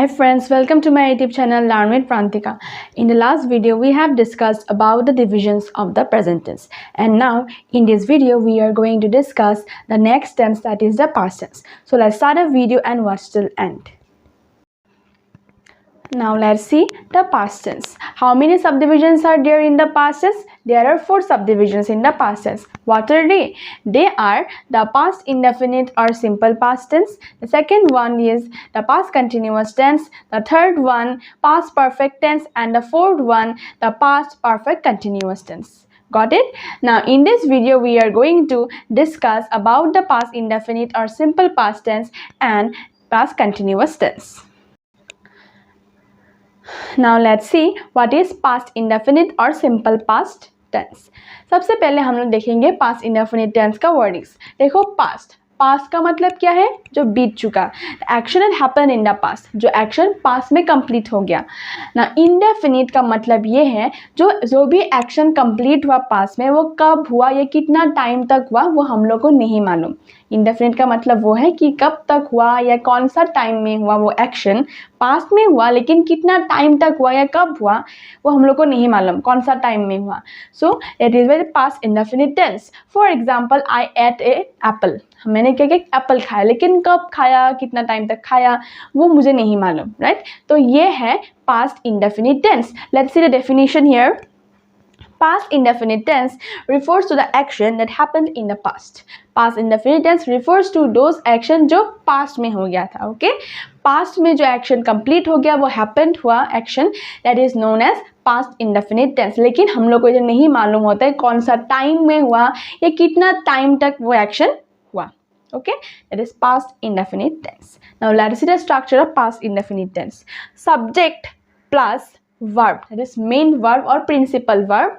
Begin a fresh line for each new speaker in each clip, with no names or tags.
Hi friends, welcome to my YouTube channel Learn with Prantika. In the last video we have discussed about the divisions of the present tense, and now in this video we are going to discuss the next tense, that is the past tense. So let's start the video and watch till end. Now let's see the past tense. How many subdivisions are there in the past tense? There are 4 subdivisions in the past tense. What are they? They are the past indefinite or simple past tense. The second one is the past continuous tense. The third one, past perfect tense. And the fourth one, the past perfect continuous tense. Got it? Now in this video we are going to discuss about the past indefinite or simple past tense and past continuous tense. Now let's see what is past indefinite or simple past tense. सबसे पहले हम लोग देखेंगे past indefinite tense का wordings. देखो past का मतलब क्या है? जो बीत चुका, action had happen in the past, जो एक्शन पास्ट में कंप्लीट हो गया ना. इंडेफिनिट का मतलब ये है जो भी एक्शन कंप्लीट हुआ पास्ट में, वो कब हुआ, ये कितना टाइम तक हुआ, वो हम लोग को नहीं मालूम. इंडेफिनिट का मतलब वो है कि कब तक हुआ या कौन सा टाइम में हुआ वो एक्शन, पास्ट में हुआ लेकिन कितना टाइम तक हुआ या कब हुआ वो हम लोग को नहीं मालूम, कौन सा टाइम में हुआ. So it is very past indefinite tense. For example, I ate a apple, मैंने क्या क्या एप्पल खाया, लेकिन कब खाया, कितना टाइम तक खाया, वो मुझे नहीं मालूम, राइट. तो ये है past indefinite tense. Let's see the definition here. Past indefinite tense refers to the action that happened in the past. Past indefinite tense refers to those action जो past में हो गया था. Okay? Past में जो action complete हो गया, वो happened हुआ action, that is known as past indefinite tense. लेकिन हम लोग को ये नहीं मालूम होता है कौन सा time में हुआ या कितना time तक वो action हुआ. Okay? That is past indefinite tense. Now let's see the structure of past indefinite tense. Subject plus verb, that is main verb or principal verb.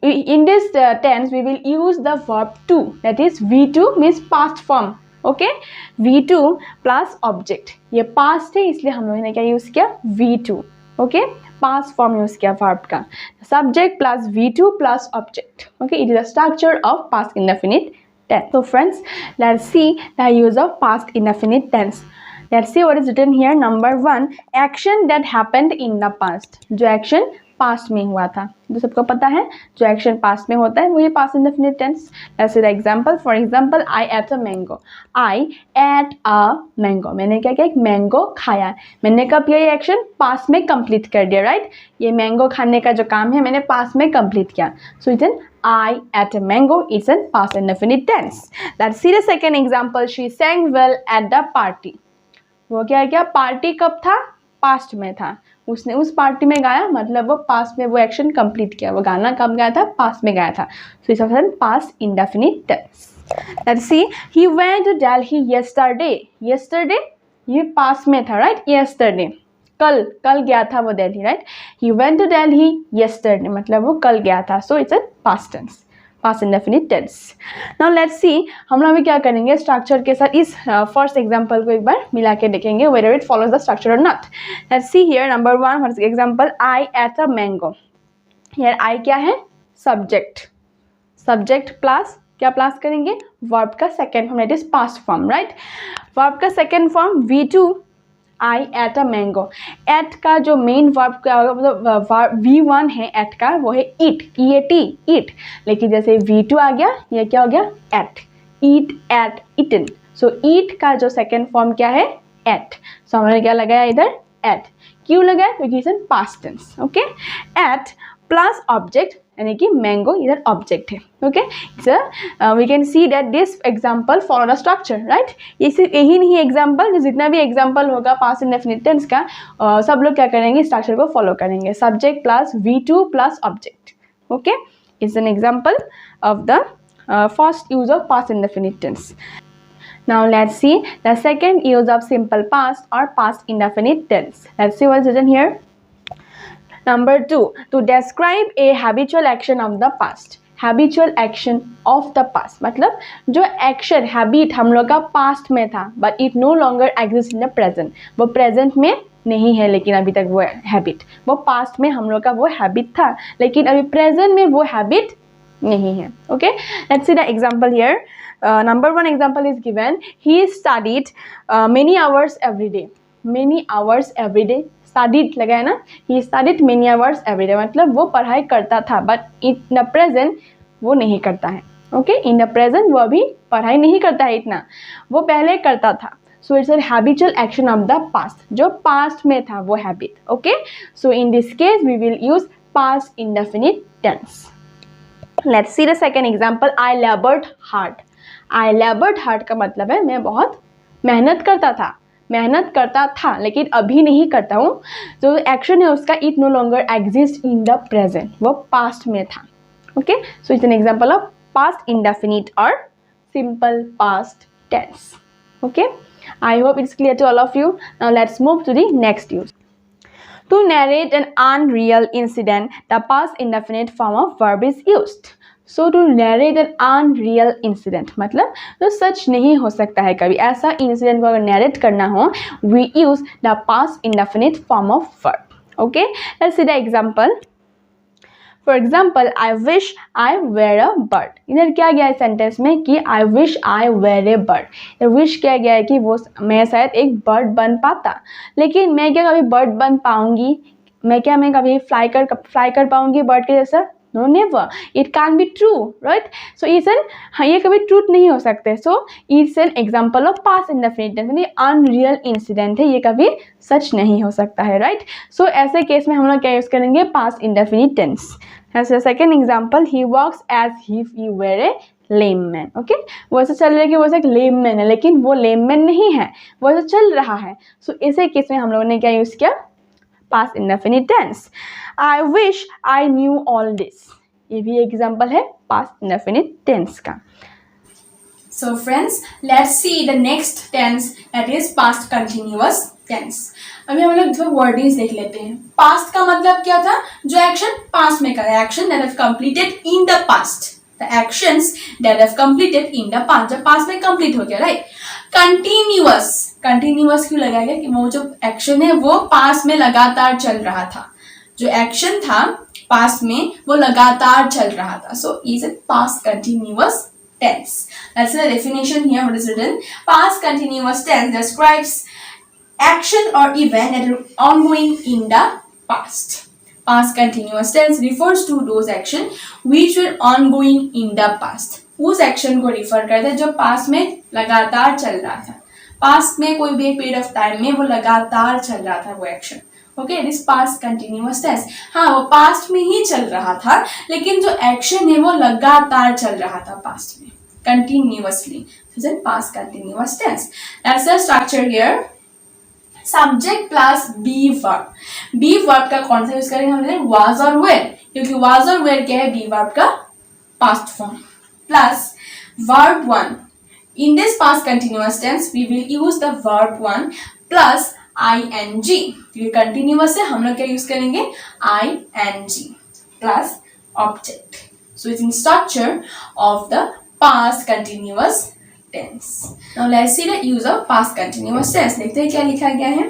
In this tense we will use the verb to, that is V2 means past form. Okay, V2 plus object. ये past है इसलिए हम लोगों ने क्या use किया, V2. Okay, past form use किया verb का. Subject plus V2 plus object. Okay, it is the structure of past indefinite tense. So friends, let's see the use of past indefinite tense. Let's see what is written here. Number 1, action that happened in the past. जो action past में हुआ था, जो सबको पता है, जो action past में होता है वही past indefinite tense. Let's see the example. For example, I ate a mango. I ate a mango. मैंने क्या किया, एक mango खाया. मैंने कब किया ये action? past में complete कर दिया, right? ये mango खाने का जो काम है मैंने past में complete किया. So it's an I ate a mango. It's a past indefinite tense. Let's see the second example. She sang well at the party. वो क्या है, क्या पार्टी कब था, पास्ट में था, उसने उस पार्टी में गाया, मतलब वो पास्ट में वो एक्शन कंप्लीट किया. वो गाना कब गाया था, पास्ट में गाया था. So it's option past indefinite tense. Let's see, he went to Delhi yesterday. Yesterday ये पास्ट में था, राइट. यस्टरडे कल गया था वो Delhi, right. He went to Delhi yesterday मतलब वो कल गया था. So it's a past tense, past indefinite tense. Now let's see, हम लोग अभी क्या करेंगे, स्ट्रक्चर के साथ इस फर्स्ट एग्जांपल को एक बार मिला के देखेंगे whether it follows the structure or not. Let's see here. Number 1, first example, I ate a mango. Here I क्या है, सब्जेक्ट. सब्जेक्ट प्लस क्या प्लस करेंगे, वर्ब का second form, it is past form, right. Verb का second form V2, I ate a mango. Ate का जो main verb का मतलब V1 है एट का, वो है ईट, EAT, ईट. लेकिन जैसे V2 आ गया, ये क्या हो गया, एट. ईट, एट, इटन. सो ईट का जो सेकेंड फॉर्म क्या है, एट. सो हमने क्या लगाया इधर, एट. क्यों लगाया, क्योंकि it's in past tense. Okay, ate plus object, यानी कि मैंगो इधर ऑब्जेक्ट है. Okay, we can see that this example follow the structure, right. ये सिर्फ यही नहीं एग्जाम्पल, जो जितना भी एग्जाम्पल होगा पास्ट इंडेफिनिट टेंस का, सब लोग क्या करेंगे, स्ट्रक्चर को फॉलो करेंगे. Subject plus V2 plus object. Okay, it's an example of the first use of past indefinite tense. Now let's see the second use of simple past or past indefinite tense. Let's see what's written here. Number 2, to describe a habitual action of the past. Habitual action of the past मतलब जो action habit हम लोग का past में था, but it no longer exists in the present. वो present में नहीं है लेकिन अभी तक वो हैबिट, वो पास्ट में हम लोग का वो हैबिट था लेकिन अभी प्रेजेंट में वो हैबिट नहीं है. Okay, let's see the example here. Number 1 example is given. He studied many hours every day. many hours every day. studied लगा है ना, he studied many hours every day मतलब वो पढ़ाई करता था, but in the present वो नहीं करता है. ओके, इन द प्रेजेंट वो अभी पढ़ाई नहीं करता है इतना, वो पहले करता था. So it's a habitual action of the past, जो पास्ट में था वो habit. Okay, so in this case we will use past indefinite tense. Let's see the second example. I laboured hard. I laboured hard का मतलब है मैं बहुत मेहनत करता था. मेहनत करता था लेकिन अभी नहीं करता हूँ. जो एक्शन है उसका it no longer exist in the present, वो पास्ट में था. Okay, so it's an example of past indefinite or simple past tense. Okay, I hope it's clear to all of you. Now let's move to the next use. To narrate an unreal incident, the past indefinite form of verb is used. So to narrate an unreal incident मतलब जो सच नहीं हो सकता है कभी, ऐसा incident को अगर narrate करना हो, we use the past indefinite form of verb. Okay, let's see the example. For example, I wish I were a bird. इधर क्या गया है सेंटेंस में कि I wish I were a bird. इधर विश क्या गया है कि वो मैं शायद एक बर्ड बन पाता, लेकिन मैं क्या कभी बर्ड बन पाऊंगी? मैं कभी फ्लाई कर पाऊंगी बर्ड के जैसा? No, never. It can be true, right? So ये कभी ट्रूथ नहीं हो सकते. So it's an example of past indefinite tense. ये अनरियल इंसिडेंट है, ये कभी सच नहीं हो सकता है, राइट? सो ऐसे केस में हम लोग क्या यूज करेंगे? Past indefinite tense. As a second example, he walks as if he were a lame man. Okay, वो ऐसा चल रहा है कि वो एक lame man है, लेकिन वो lame man नहीं है, वो ऐसा चल रहा है. सो ऐसे केस में हम लोगों ने क्या यूज किया? Past indefinite tense. I wish I knew all this. ये भी एग्जाम्पल है past indefinite tense का.
So friends, let's see the next tense, that is past continuous tense. अभी हम लोग जो वर्डिंग्स देख लेते हैं. पास्ट का मतलब क्या था? जो एक्शन पास्ट में करा, action that have completed in the past, the actions that have completed in the past, जब पास्ट में कंप्लीट हो गया, राइट? कंटिन्यूअस, कंटिन्यूअस क्यों लगाया? कि वो जो एक्शन है वो पास्ट में लगातार चल रहा था. जो एक्शन था पास्ट में वो लगातार चल रहा था. So is it past continuous tense. That's the definition here. What is written? Past continuous tense describes action or event that are ongoing in the past. Past continuous tense refers to those action which were ongoing in the past. उस action को refer करता है जो past में लगातार चल रहा था. past में कोई भी period of time में वो लगातार चल रहा था वो action. Okay, it is past continuous tense. हाँ, वो पास्ट में ही चल रहा था, लेकिन जो एक्शन है वो लगातार चल रहा था पास्ट में, continuously. Past continuous tense. That's the structure here. Subject plus be verb. Be verb का कौन सा यूज करेंगे हम? वाज और वेयर, क्योंकि वाज और वेयर क्या है? बी वर्ब का past form. Plus verb one. In this past continuous tense we will use the verb one plus ing. क्योंकि कंटिन्यूअस है, हम लोग क्या यूज करेंगे? ing plus object. So it's in structure of the past continuous tense. Now let's see the use of past continuous tense. देखते हैं क्या लिखा गया है.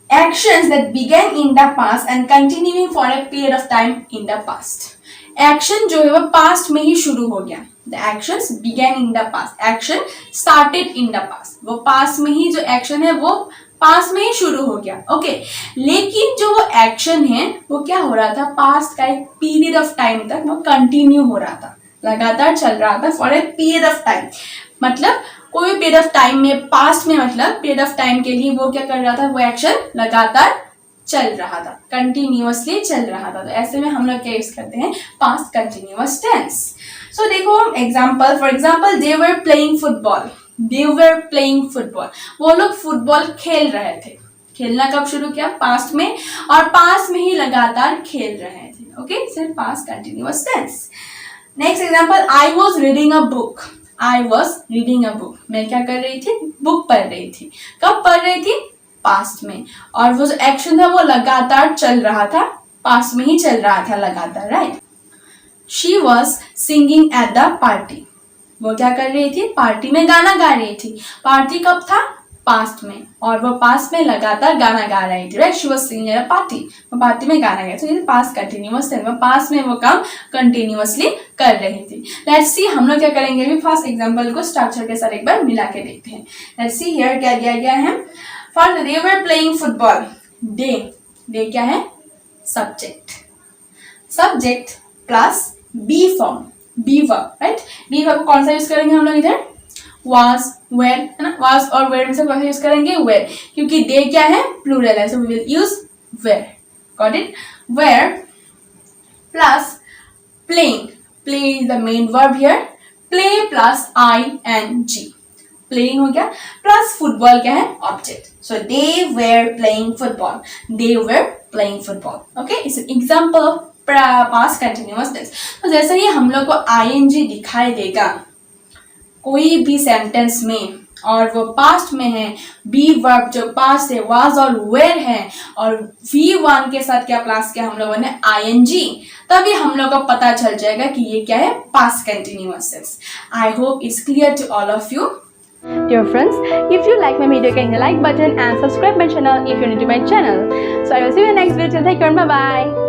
Actions that began in the past and continuing for a period of time in the past. Action जो है वो past में ही शुरू हो गया. The actions began in the past. Action started in the past. वो past में ही जो action है वो पास्ट में ही शुरू हो गया. ओके, लेकिन जो वो एक्शन है वो क्या हो रहा था? पास्ट का एक पीरियड ऑफ टाइम तक वो कंटिन्यू हो रहा था, लगातार चल रहा था for a period of time. मतलब कोई पीरियड ऑफ टाइम में, पास्ट में मतलब पीरियड ऑफ टाइम के लिए वो क्या कर रहा था? वो एक्शन लगातार चल रहा था, कंटिन्यूअसली चल रहा था. तो ऐसे में हम लोग क्या यूज करते हैं? Past continuous tense. सो देखो example. For example, they were playing football. They were playing football. वो लोग फुटबॉल खेल रहे थे. खेलना कब शुरू किया? पास्ट में, और पास्ट में ही लगातार खेल रहे थे. ओके, सिर्फ past continuous tense. Next example, I was reading a book. I was reading a book. मैं क्या कर रही थी? बुक पढ़ रही थी. कब पढ़ रही थी? पास्ट में. और वो जो एक्शन था वो लगातार चल रहा था, पास्ट में ही चल रहा था लगातार, right? She was singing at the party. वो क्या कर रही थी? पार्टी में गाना गा रही थी. पार्टी कब था? पास्ट में, और वो पास्ट में लगातार गाना गा रही थी, right? She was singing at a party. वो पार्टी में गाना गाया. तो ये पास्ट कंटिन्यूअस टेंस में पास्ट में वो काम कंटिन्यूअसली कर रही थी. लेट्स सी हम लोग क्या करेंगे. अभी फर्स्ट एग्जांपल को स्ट्रक्चर के साथ एक बार मिला के देखते हैं. लेट्स सी हियर क्या दिया गया है. First they were playing football, they क्या है, subject, subject plus be form, be verb, right. Be verb कौन सा यूज करेंगे हम लोग इधर, was, where, है ना, was और where में से कौन सा यूज करेंगे, where, क्योंकि दे क्या है, प्लूरल है, so we will use where, got it, where plus playing, play is the main verb here, play plus ing, playing हो गया, प्लस फुटबॉल क्या है, object, so they were playing football, they were playing football, okay, it's an example of past continuous tense. तो जैसे ही हम लोग को ing दिखाई देगा कोई भी सेंटेंस में और वो पास्ट में है, बी वर्ब जो पास्ट है वाज और वेयर है, और V1 के साथ क्या प्लस किया हम लोगों ने, ing, तभी हम लोग को पता चल जाएगा कि ये क्या है, past continuous tense. I hope it's clear to all of you.
Dear friends, if you like my video, click the like button and subscribe my channel if you're new to my channel. So I will see you in the next video. Till then, take care, bye bye.